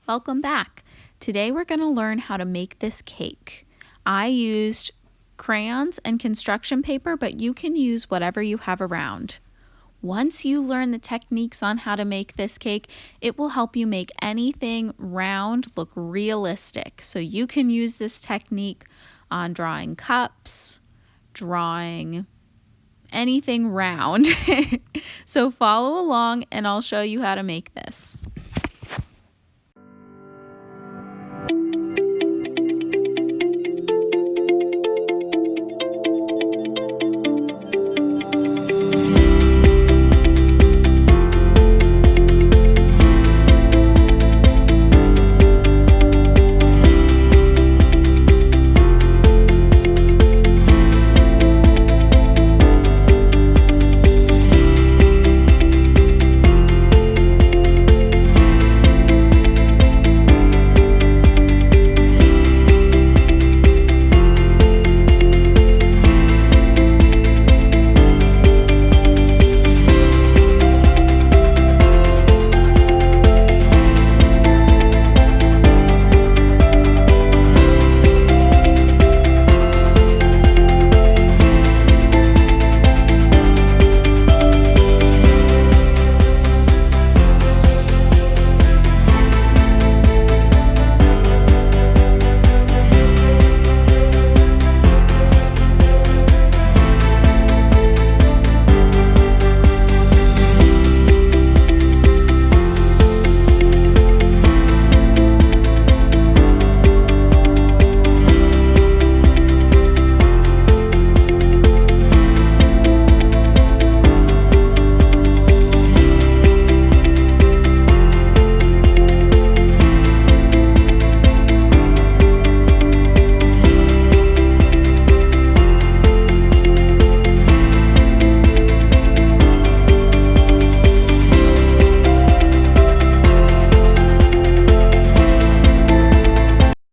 Welcome back. Today we're going to learn how to make this cake. I used crayons and construction paper, but you can use whatever you have around. Once you learn the techniques on how to make this cake, it will help you make anything round look realistic. So you can use this technique on drawing cups, drawing anything round. So follow along and I'll show you how to make this.